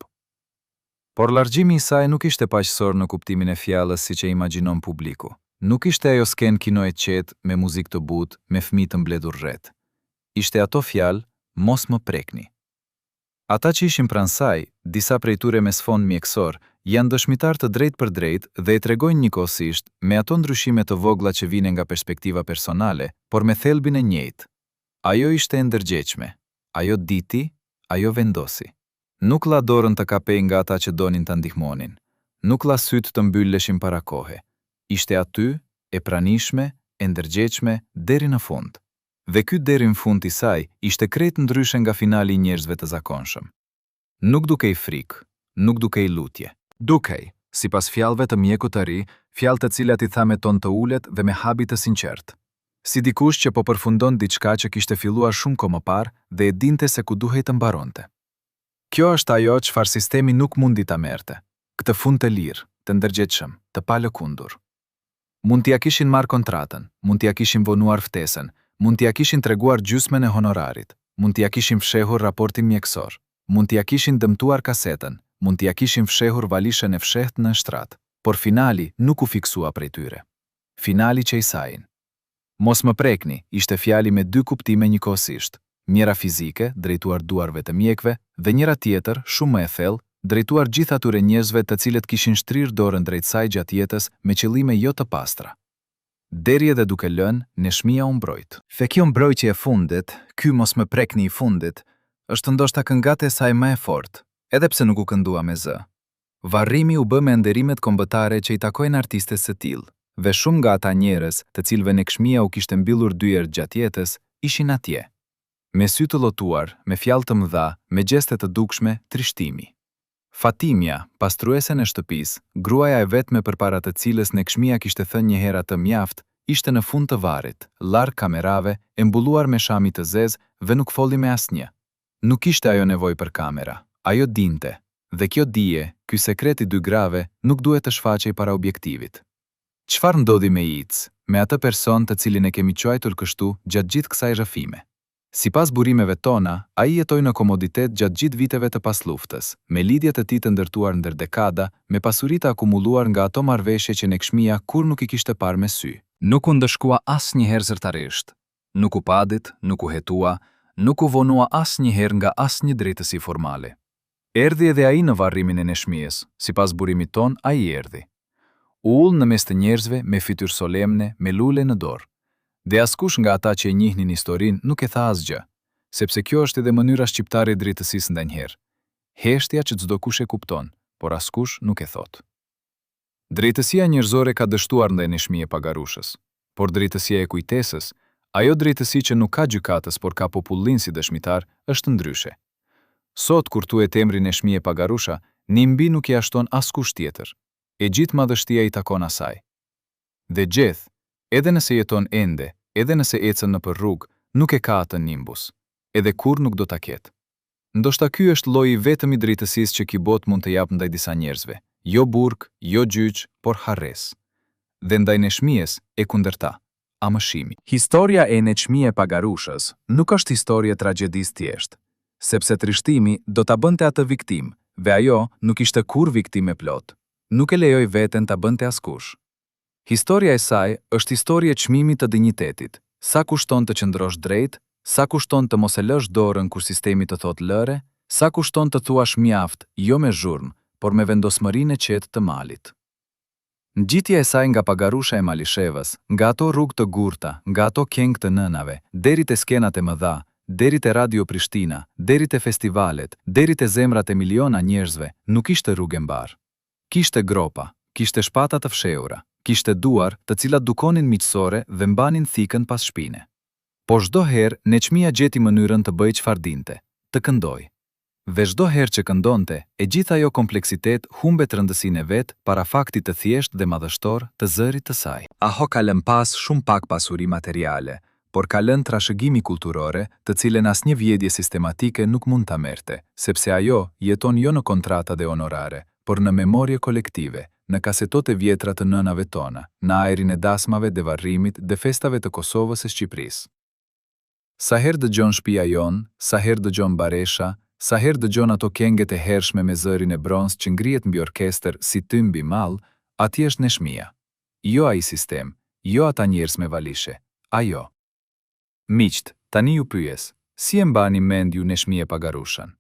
Por largjimi i saj nuk ishte paqësor në kuptimin e fjalës siç e imagjinon publiku. Nuk ishte ajo sken kino e qetë me muzikë të butë, me fëmijë të mbledhur rreth. Ishte ato fjalë, mos më prekni. Ata që ishin pranë saj, disa prej tyre me sfond mjekësor, janë dëshmitar të drejtë për drejtë dhe e tregojnë njëkohësisht me ato ndryshime të vogla që vijnë nga perspektiva personale, por me thelbin e njëjtë. Ajo ishte e ndërgjegjshme, ajo diti, ajo vendosi. Nuk la dorën të kapej nga ata që donin ta ndihmonin. Nuk la sytë të mbylleshin para kohe. Ishte aty, e pranishme, e ndërgjegjshme deri në fund. Dhe ky deri në fund i saj ishte krejt ndryshe nga finali i njerëzve të zakonshëm. Nuk dukej frikë, nuk dukej lutje. Dukej, sipas fjalëve të mjekut të ri, fjalë të cilat i tha me ton të ulët dhe me habit të sinqert. Si dikush që po përfundon diçka që kishte filluar shumë kohë më parë dhe e dinte se ku duhej të mbaronte. Kjo është ajo çfarë sistemi nuk mundi ta merrte. Këtë fund të lirë, të ndërgjegjshëm, të palëkundur. Mund t'ia kishin marrë kontratën, mund t'ia kishin vonuar ftesën, mund t'ia kishin treguar gjysmën e honorarit, mund t'ia kishin fshehur raportin mjekësor, mund t'ia kishin dëmtuar kasetën, mund t'ia kishin fshehur valishën e fshehtë në shtrat, por finali nuk u fiksua prej tyre. Finali që i sajin. Mos më prekni, ishte fjali me dy kuptime njëkohësisht. Njëra fizike, drejtuar duarve të mjekëve, dhe njëra tjetër, shumë më e thellë, drejtuar gjithë atyre njerëzve të cilët kishin shtrirë dorën drejt saj gjatë jetës me qëllime jo të pastra. Deri edhe duke lënë, Neshmia u mbrojt. Dhe kjo mbrojtje e fundit, ky mos më prekni i fundit, është ndoshta këngate e saj më e fortë, edhe pse nuk u këndua me zë. Varrimi u bë me nderimet kombëtare që i takojnë artistes së tillë, dhe shumë nga ata njerëz, të cilëve Neshmia u kishte mbyllur dyert gjatë jetës, ishin atje. Me sy të lotuar, me fjalë të mëdha, me gjeste të dukshme, trishtimi. Fatimia, pastruesen e shtëpisë, gruaja e vetme përpara të cilës Neshmia kishte thënë një herë atë mjaft, ishte në fund të varrit, larg kamerave, e mbulluar me shami të zezë dhe nuk foli me asnjë. Nuk kishte ajo nevojë për kamera, ajo dinte, dhe kjo dije, ky sekret i dy grave, nuk duhet të shfaqej para objektivit. Çfarë ndodhi me Ic, me atë person të cilin e kemi quajtur kështu gjatë gjithë kësaj rrëfime? Sipas burimeve tona, ai jetoi në komoditet gjatë gjithë viteve të pasluftës, me lidhjet e tij të ndërtuar ndër dekada, me pasuritë akumuluar nga ato marrëveshje që Neshmia kur nuk i kishte parë me sy. Nuk u ndëshkua asnjëherë zyrtarisht, nuk u padit, nuk u hetua, nuk u vonua asnjëherë nga asnjë drejtësi formale. Erdhi edhe ai në varrimin e Neshmiës, sipas burimit ton, ai erdhi. U ul në mes të njerëzve me fytyrë solemne, me lule në dorë. Dhe askush nga ata që e njihnin historinë nuk e tha asgjë, sepse kjo është edhe mënyra shqiptare e drejtësisë ndonjëherë. Heshtja që çdo kush e kupton, por askush nuk e thot. Drejtësia njerëzore ka dështuar ndaj Neshmie Pagarushës, por drejtësia e kujtesës, ajo drejtësi që nuk ka gjykatës por ka popullin si dëshmitar, është ndryshe. Sot kur thuhet emri Neshmie Pagarusha, nimbi nuk i ashton askush tjetër. E gjithë madhështia i takon asaj. Dhe gjithë, edhe nëse jeton ende, edhe nëse ecën nëpër rrugë, nuk e ka atë nimbus, edhe kur nuk do ta ketë. Ndoshta ky është lloji vetëm i drejtësisë që ky botë mund të jap ndaj disa njerëzve, jo burg, jo gjyq, por harres. Dhe ndaj Neshmies e kundërta, amëshimi. Historia e Neshmie Pagarushës nuk është histori e tragjedisë thjesht, sepse trishtimi do ta bënte atë viktim, dhe ajo nuk ishte kur viktime plot. Nuk e lejoj veten ta bënte askush. Historia e saj është histori e çmimit të dinjitetit. Sa kushton të qëndrosh drejt, sa kushton të mos e lësh dorën kur sistemi të thot lëre, sa kushton të thuash mjaft, jo me zhurmë, por me vendosmërinë e qetë të malit. Ngjitja e saj nga Pagarusha e Malishevës, nga ato rrugë të gurta, nga ato keng të nënave, deri te skenat e mëdha, deri te Radio Prishtina, deri te festivalet, deri te zemrat e miliona njerëzve, nuk ishte rrugë mbar. Kishte gropa, kishte shpata të fshehura, kishte duar të cilat dukonin miqësore dhe mbanin thikën pas shpine. Po çdo herë Neçmia gjeti mënyrën të bëjë çfarë dinte, të këndoj. Dhe çdo herë që këndonte, e gjithë ajo kompleksitet humbet rëndësinë e vet para faktit të thjeshtë dhe madhështor të zërit të saj. Aho ka lënë pas shumë pak pasuri materiale, por ka lënë trashëgimi kulturore, të cilën asnjë vjedhje sistematike nuk mund ta merrte, sepse ajo jeton jo në kontrata dhe honorare, por në memorie kolektive, në kasetote vjetra të nënave tona, në ajrin e dasmave dhe varrimit dhe festave të Kosovës e Shqipërisë. Sa herë dëgjon shtëpia jon, sa herë dëgjon Baresha, sa herë dëgjon ato këngët e hershme me zërin e bronz që ngrihet mbi orkestër si ty mbi mall, atje është Neçmia. Jo ai sistem, jo ata njerëz me valishe, ajo. Miqt, tani ju pyes, si e mbani mend ju Neçmie Pagarushan?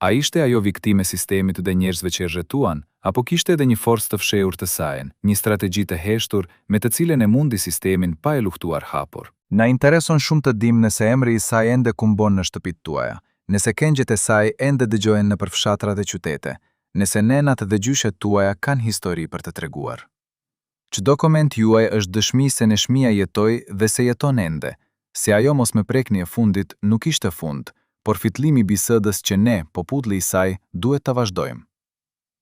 A ishte ajo viktime sistemit dhe njerëzve që e rrëtuan, apo kishte edhe një forcë të fshehur të saj, një strategji të heshtur me të cilën e mundi sistemin pa e luftuar hapur? Na intereson shumë të dim nëse emri i saj ende kumbon në shtëpitë tuaja, nëse këngjet e saj ende dëgjohen nëpër fshatrat e qytete, nëse nenat dhe gjyshet tuaja kanë histori për të treguar. Çdo koment juaj është dëshmi se Neçmia jetoi dhe se jeton ende, se ajo mos me prekni e fundit nuk ishte fund, por fitllimi i bisedës që ne, populli i saj, duhet ta vazhdojmë.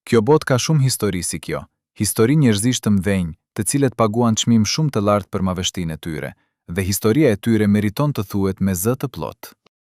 Kjo botë ka shumë histori si kjo, histori njerëzish të mdhenj, të cilët paguan çmim shumë të lartë për madhështinë e tyre, dhe historia e tyre meriton të thuhet me zë të plotë.